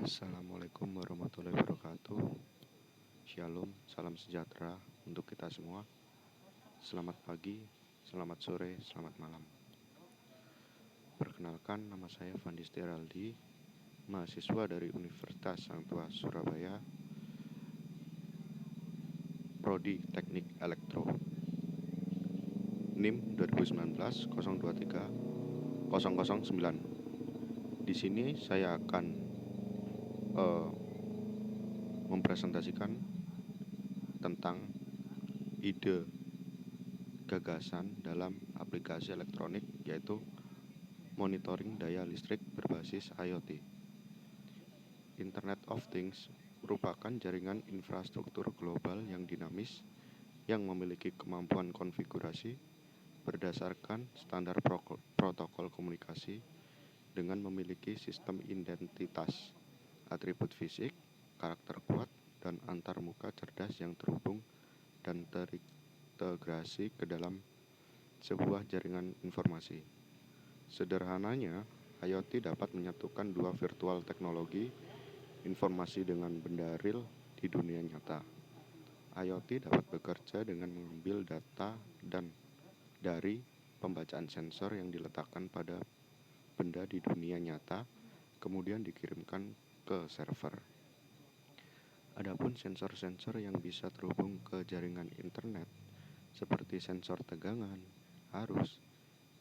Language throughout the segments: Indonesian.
Assalamualaikum warahmatullahi wabarakatuh. Shalom, salam sejahtera untuk kita semua. Selamat pagi, selamat sore, selamat malam. Perkenalkan, nama saya Fandi Stiraldi, mahasiswa dari Universitas Sang Tua Surabaya, Prodi Teknik Elektro. NIM 2019 023 009. Di sini saya akan mempresentasikan tentang ide gagasan dalam aplikasi elektronik, yaitu monitoring daya listrik berbasis IoT. Internet of Things merupakan jaringan infrastruktur global yang dinamis yang memiliki kemampuan konfigurasi berdasarkan standar protokol komunikasi dengan memiliki sistem identitas, atribut fisik, karakter kuat, dan antarmuka cerdas yang terhubung dan terintegrasi ke dalam sebuah jaringan informasi. Sederhananya, IoT dapat menyatukan dua virtual teknologi informasi dengan benda real di dunia nyata. IoT dapat bekerja dengan mengambil data dan dari pembacaan sensor yang diletakkan pada benda di dunia nyata, kemudian dikirimkan ke server. Adapun sensor-sensor yang bisa terhubung ke jaringan internet seperti sensor tegangan, arus,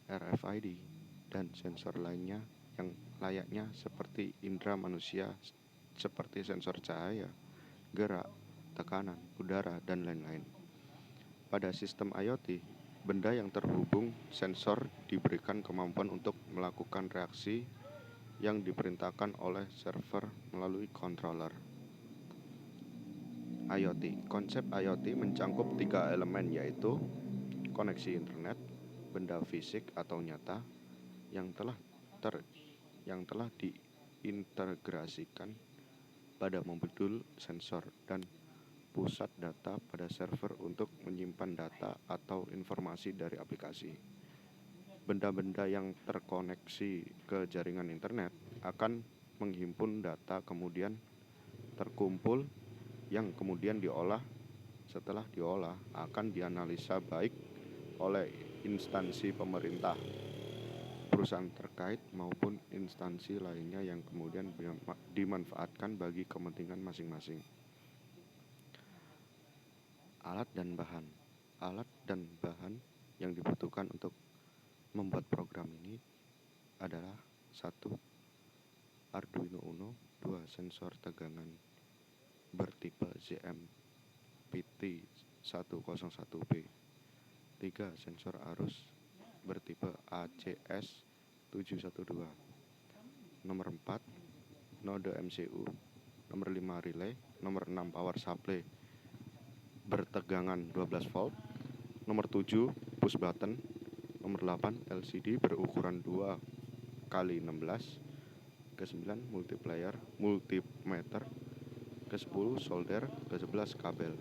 RFID, dan sensor lainnya yang layaknya seperti indera manusia seperti sensor cahaya, gerak, tekanan, udara, dan lain-lain. Pada sistem IoT, benda yang terhubung sensor diberikan kemampuan untuk melakukan reaksi yang diperintahkan oleh server melalui controller. IoT. Konsep IoT mencangkup 3 elemen, yaitu koneksi internet, benda fisik atau nyata yang telah diintegrasikan pada modul sensor, dan pusat data pada server untuk menyimpan data atau informasi dari aplikasi. Benda-benda yang terkoneksi ke jaringan internet akan menghimpun data kemudian terkumpul yang kemudian diolah. Setelah diolah akan dianalisa baik oleh instansi pemerintah, perusahaan terkait maupun instansi lainnya yang kemudian dimanfaatkan bagi kepentingan masing-masing. Alat dan bahan yang dibutuhkan untuk membuat program ini adalah 1. Arduino Uno. 2. Sensor tegangan bertipe ZMPT101B. 3. Sensor arus bertipe ACS712. Nomor 4. Node MCU. Nomor 5. Relay. Nomor 6. Power supply bertegangan 12 volt. Nomor 7. Push button. Nomor 8. LCD berukuran 2x16. Ke-9. Multimeter. Ke-10. Solder. Ke-11. Kabel.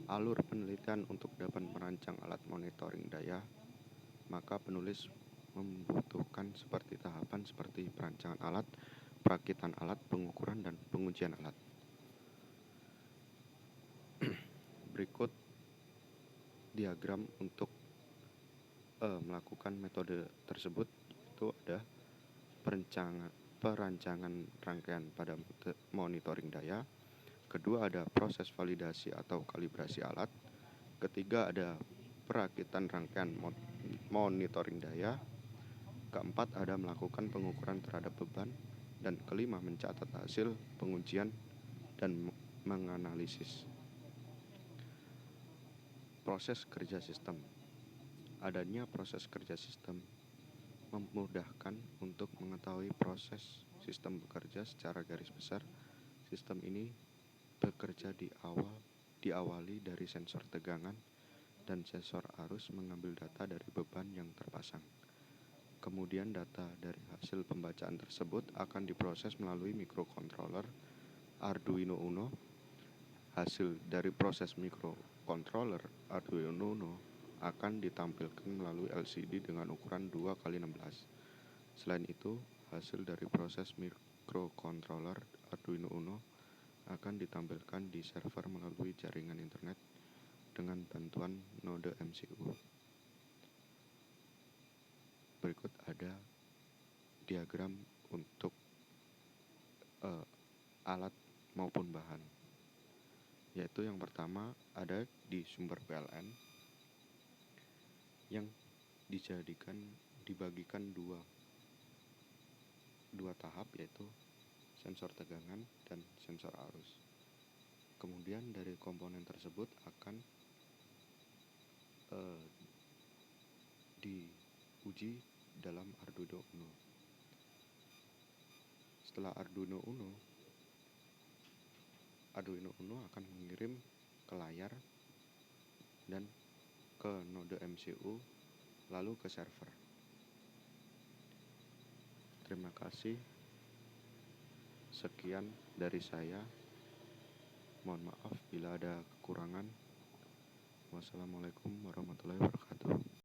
Alur penelitian untuk dapat merancang alat monitoring daya, maka penulis membutuhkan tahapan seperti perancangan alat, perakitan alat, pengukuran, dan pengujian alat. Berikut diagram untuk melakukan metode tersebut. Itu ada perancangan rangkaian pada monitoring daya. Kedua, ada proses validasi atau kalibrasi alat. Ketiga, ada perakitan rangkaian monitoring daya. Keempat, ada melakukan pengukuran terhadap beban. Dan kelima, mencatat hasil pengujian dan menganalisis. Proses kerja sistem. Adanya proses kerja sistem memudahkan untuk mengetahui proses sistem bekerja secara garis besar. Sistem ini bekerja diawali dari sensor tegangan dan sensor arus mengambil data dari beban yang terpasang. Kemudian data dari hasil pembacaan tersebut akan diproses melalui microcontroller Arduino Uno. Hasil dari proses microcontroller Arduino Uno akan ditampilkan melalui LCD dengan ukuran 2x16. Selain itu, hasil dari proses microcontroller Arduino Uno akan ditampilkan di server melalui jaringan internet dengan bantuan node MCU. Berikut ada diagram untuk alat maupun bahan, yaitu yang pertama ada di sumber PLN yang dibagikan dua tahap, yaitu sensor tegangan dan sensor arus. Kemudian dari komponen tersebut akan diuji dalam Arduino Uno. Setelah Arduino Uno akan mengirim ke layar dan ke node MCU lalu ke server. Terima kasih. Sekian dari saya. Mohon maaf bila ada kekurangan. Wassalamualaikum warahmatullahi wabarakatuh.